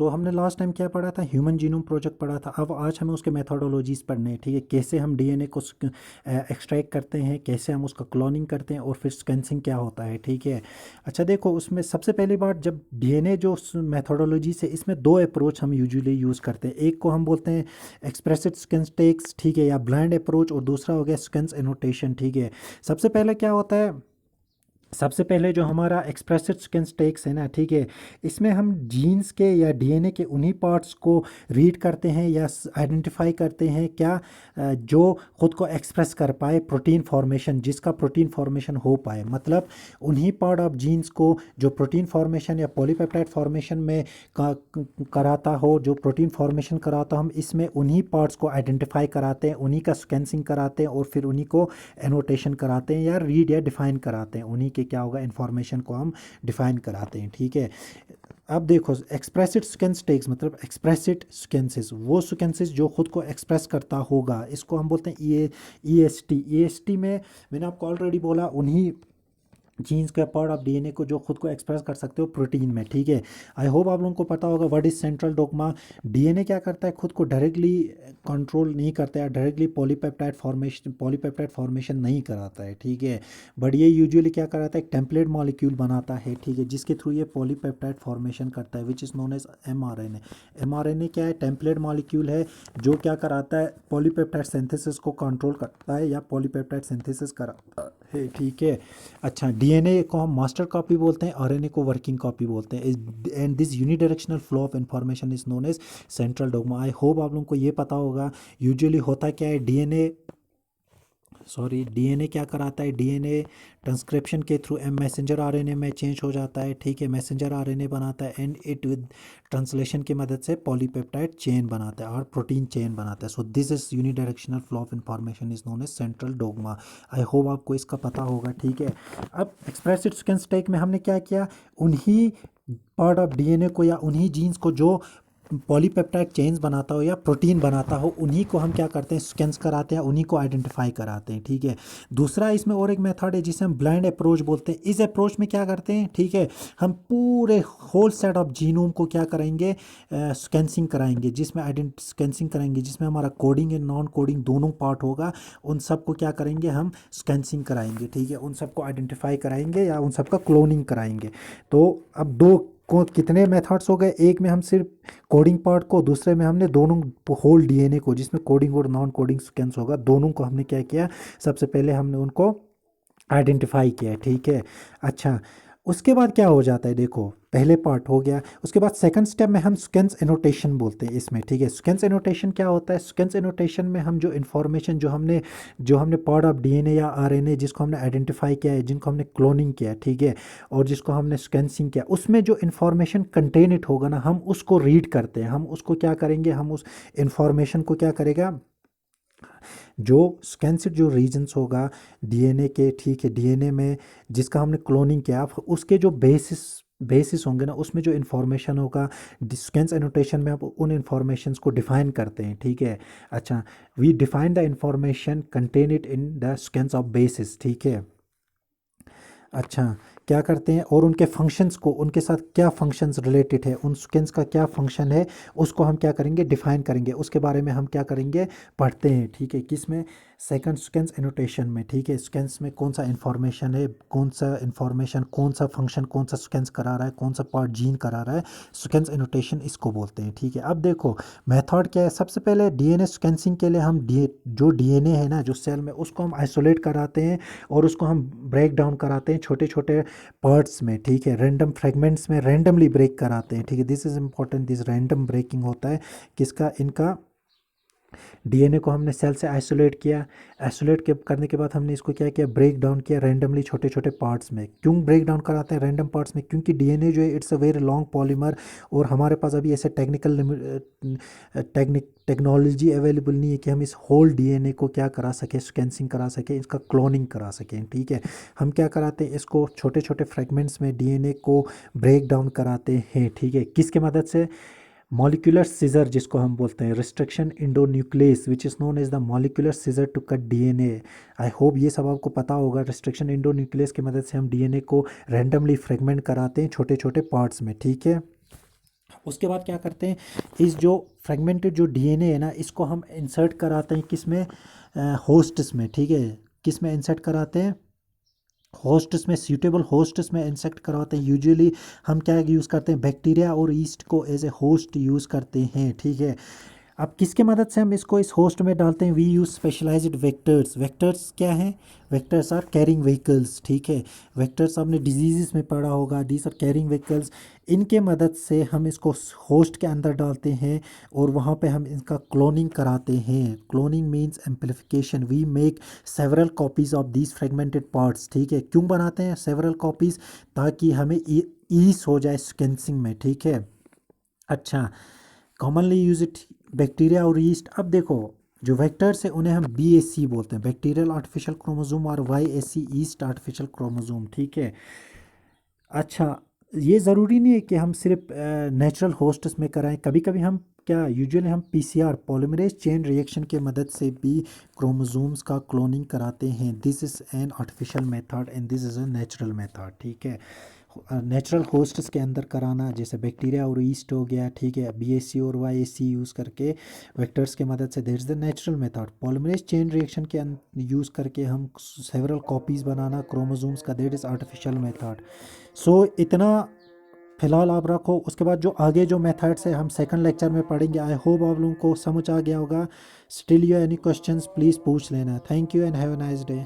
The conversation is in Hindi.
तो हमने लास्ट टाइम क्या पढ़ा था, ह्यूमन जीनोम प्रोजेक्ट पढ़ा था। अब आज हमें उसके मेथोडोलॉजीज़ पढ़ने हैं, ठीक है। कैसे हम डीएनए को एक्सट्रैक्ट करते हैं, कैसे हम उसका क्लोनिंग करते हैं, और फिर स्केंसिंग क्या होता है, ठीक है। अच्छा देखो, उसमें सबसे पहली बात, जब डीएनए जो मेथोडोलॉजी से, इसमें दो अप्रोच हम यूजुअली यूज़ करते हैं। एक को हम बोलते हैं एक्सप्रेसिव स्केंस टेक्स, ठीक है, या ब्लाइंड अप्रोच, और दूसरा हो गया स्केंस एनोटेशन, ठीक है। सबसे पहले क्या होता है, सबसे पहले जो हमारा एक्सप्रेसिव स्किन्स टेक्स है ना, ठीक है, इसमें हम जीन्स के या डीएनए के उन्हीं पार्ट्स को रीड करते हैं या आइडेंटिफाई करते हैं क्या, जो खुद को एक्सप्रेस कर पाए, प्रोटीन फॉर्मेशन, जिसका प्रोटीन फॉर्मेशन हो पाए। मतलब उन्हीं पार्ट ऑफ जीन्स को जो प्रोटीन फॉर्मेशन या पॉलीपेप्टाइड फॉर्मेशन में कराता हो, जो प्रोटीन फॉर्मेशन कराता हो, हम इसमें उन्हीं पार्ट्स को आइडेंटिफाई कराते हैं, उन्हीं का स्कैंसिंग कराते हैं, और फिर उन्हीं को एनोटेशन कराते हैं या रीड या डिफाइन कराते हैं। उन्हीं के क्या होगा, इंफॉर्मेशन को हम डिफाइन कराते हैं, ठीक है। अब देखो, एक्सप्रेसिड स्केंस टेक्स मतलब एक्सप्रेसिड स्केंसिस, वो स्केंसिस जो खुद को एक्सप्रेस करता होगा, इसको हम बोलते हैं ई एस टी में मैंने आपको ऑलरेडी बोला, उन्हीं जीन्स का पार्ट ऑफ डीएनए को जो खुद को एक्सप्रेस कर सकते हो प्रोटीन में, ठीक है। आई होप आप लोगों को पता होगा what is central dogma. DNA क्या करता है, खुद को डायरेक्टली कंट्रोल नहीं करता है, डायरेक्टली पॉलीपेप्टाइड फॉर्मेशन नहीं कराता है, ठीक है। बट ये यूजुअली क्या कराता है, एक टेम्पलेट मॉलिक्यूल बनाता है, ठीक है, जिसके थ्रू ये पॉलीपेप्टाइड फॉर्मेशन करता है, which is known as mRNA. MRNA क्या है, टेम्पलेट मॉलिक्यूल है, जो क्या कराता है, पॉलीपेप्टाइड सिंथेसिस को कंट्रोल करता है या पॉलीपेप्टाइड सिंथेसिस कराता है, ठीक है। अच्छा, डीएनए को हम मास्टर कॉपी बोलते हैं, आरएनए को वर्किंग कॉपी बोलते हैं, and this unidirectional flow of information is known as central dogma. I hope आप लोगों को ये पता होगा। यूजुअली होता क्या है, डीएनए क्या कराता है, डीएनए ट्रांसक्रिप्शन के थ्रू मैसेंजर आरएनए में चेंज हो जाता है, ठीक है, मैसेंजर आरएनए बनाता है, एंड इट विद ट्रांसलेशन की मदद से पॉलीपेप्टाइड चेन बनाता है और प्रोटीन चेन बनाता है। So this is unidirectional flow of information is known as central dogma. I hope आपको इसका पता होगा, ठीक है। अब एक्सप्रेसिव स्किन्स टेक में हमने क्या किया, उन्हीं पार्ट ऑफ डीएनए को या उन्हीं जीन्स को जो पॉलीपेप्टाइड चेन्स बनाता हो या प्रोटीन बनाता हो, उन्हीं को हम क्या करते हैं, स्कैन्स कराते हैं, उन्हीं को आइडेंटिफाई कराते हैं, ठीक है। दूसरा इसमें और एक मेथड है जिसे हम ब्लाइंड अप्रोच बोलते हैं। इस अप्रोच में क्या करते हैं, ठीक है, हम पूरे होल सेट ऑफ जीनोम को क्या करेंगे, स्कैंसिंग कराएंगे, जिसमें स्कैंसिंग कराएंगे, जिसमें हमारा कोडिंग एंड नॉन कोडिंग दोनों पार्ट होगा। उन सबको क्या करेंगे, हम स्कैंसिंग कराएंगे, ठीक है, उन सबको आइडेंटिफाई कराएंगे या उन सबका क्लोनिंग कराएंगे। तो अब दो को कितने मेथड्स हो गए, एक में हम सिर्फ कोडिंग पार्ट को, दूसरे में हमने दोनों होल डीएनए को, जिसमें कोडिंग और नॉन कोडिंग सीक्वेंस होगा, दोनों को हमने क्या किया, सबसे पहले हमने उनको आइडेंटिफाई किया, ठीक है। अच्छा, उसके बाद क्या हो जाता है, देखो पहले पार्ट हो गया, उसके बाद सेकंड स्टेप में हम स्केंस एनोटेशन बोलते हैं इसमें, ठीक है। स्केंस एनोटेशन क्या होता है, स्केंस एनोटेशन में हम जो इन्फॉर्मेशन जो हमने पार्ट ऑफ डीएनए या आरएनए जिसको हमने आइडेंटिफाई किया है, जिनको हमने क्लोनिंग किया, ठीक है, और जिसको हमने स्केंसिंग किया, उसमें जो इन्फॉर्मेशन कंटेनिट होगा ना, हम उसको रीड करते हैं। हम उसको क्या करेंगे, हम उस इन्फॉर्मेशन को क्या करेगा, जो स्कैंसिड जो रीजन्स होगा डीएनए के, ठीक है, डीएनए में जिसका हमने क्लोनिंग किया, आप उसके जो बेसिस होंगे ना, उसमें जो इन्फॉर्मेशन होगा, स्कैंस एनोटेशन में आप उन इन्फॉर्मेशंस को डिफाइन करते हैं, ठीक है। अच्छा, we define the information contain it in the scans of bases, ठीक है। अच्छा, क्या करते हैं, और उनके फंक्शंस को, उनके साथ क्या फंक्शंस रिलेटेड है, उन स्किन्स का क्या फंक्शन है, उसको हम क्या करेंगे, डिफाइन करेंगे, उसके बारे में हम क्या करेंगे, पढ़ते हैं, ठीक है। किस में, सेकंड स्किन्स एनोटेशन में, ठीक है। स्किन्स में कौन सा इन्फॉर्मेशन है, कौन सा इन्फॉर्मेशन, कौन सा फंक्शन, कौन सा स्किन्स करा रहा है, कौन सा पार्ट जीन करा रहा है, स्किन्स एनोटेशन इसको बोलते हैं, ठीक है। अब देखो मेथड क्या है, सबसे पहले डीएनए स्कैंसिंग के लिए हम जो डीएनए है ना, जो सेल में, उसको हम आइसोलेट कराते हैं और उसको हम ब्रेक डाउन कराते हैं छोटे छोटे पार्ट्स में, ठीक है, रैंडम फ्रेगमेंट्स में रैंडमली ब्रेक कराते हैं, ठीक है। This is important, this random breaking होता है किसका, इनका। डीएनए को हमने सेल से आइसोलेट किया, आइसोलेट के करने के बाद हमने इसको क्या किया, ब्रेक डाउन किया रैंडमली छोटे छोटे पार्ट्स में। क्यों ब्रेक डाउन कराते हैं रैंडम पार्ट्स में, क्योंकि डीएनए जो है it's a very long polymer, और हमारे पास अभी ऐसे टेक्नोलॉजी अवेलेबल नहीं है कि हम इस होल डीएनए को क्या करा सकें, स्कैंसिंग करा सकें, इसका क्लोनिंग करा सकें, ठीक है। हम क्या कराते हैं, इसको छोटे छोटे फ्रेगमेंट्स में डीएनए को ब्रेक डाउन कराते हैं, ठीक है। किसके मदद से, मॉलिक्यूलर सीजर जिसको हम बोलते हैं, restriction endonuclease which is known as the molecular scissor to cut DNA. I hope ये सब आपको पता होगा। रिस्ट्रिक्शन इंडोन्यूक्लियस की मदद से हम डीएनए को रैंडमली फ्रेगमेंट कराते हैं छोटे छोटे पार्ट्स में, ठीक है। उसके बाद क्या करते हैं, इस जो फ्रेगमेंटेड जो डीएनए है ना, इसको हम इंसर्ट कराते हैं किस में, होस्ट्स में, ठीक है। किस में इंसर्ट कराते हैं, होस्ट्स में, सूटेबल होस्ट्स में इंसेक्ट करवाते हैं। यूजुअली हम क्या यूज़ करते हैं, बैक्टीरिया और ईस्ट को एज ए होस्ट यूज़ करते हैं, ठीक है। अब किसके मदद से हम इसको इस होस्ट में डालते हैं, we use specialised vectors. Vectors क्या हैं, वेक्टर्स आर कैरिंग व्हीकल्स, ठीक है। वेक्टर्स आपने डिजीज़ में पढ़ा होगा, दीज आर कैरिंग व्हीकल्स। इनके मदद से हम इसको होस्ट के अंदर डालते हैं और वहाँ पे हम इनका क्लोनिंग कराते हैं। Cloning means amplification, we make several copies of these fragmented parts, ठीक है। क्यों बनाते हैं सेवरल कॉपीज़, ताकि हमें ईज हो जाए सिक्वेंसिंग में, ठीक है। अच्छा, कॉमनली यूज इट बैक्टीरिया और ईस्ट। अब देखो, जो वेक्टर्स है उन्हें हम BAC बोलते हैं, बैक्टीरियल आर्टिफिशियल क्रोमोसोम, और YAC ईस्ट आर्टिफिशियल क्रोमोसोम, ठीक है। अच्छा, ये ज़रूरी नहीं है कि हम सिर्फ नेचुरल होस्ट्स में कराएं, कभी कभी हम क्या यूजुअली हम PCR पॉलीमरेज चेन रिएक्शन के मदद से भी क्रोमोसोम्स का क्लोनिंग कराते हैं। This is an artificial method and this is a natural method, ठीक है। नेचुरल होस्ट्स के अंदर कराना, जैसे बैक्टीरिया और ईस्ट हो गया, ठीक है, BAC और YAC यूज़ करके वेक्टर्स के मदद से, that is the natural method. Polymerase chain reaction के यूज़ करके हम सेवरल कॉपीज़ बनाना क्रोमोसोम्स का, दैट इज़ आर्टिफिशियल मेथड। सो इतना फिलहाल आप रखो, उसके बाद जो आगे जो मेथड्स है हम सेकंड लेक्चर में पढ़ेंगे। आई होप आप लोगों को समझ आ गया होगा। Still you any questions please पूछ लेना। Thank you and have a nice day.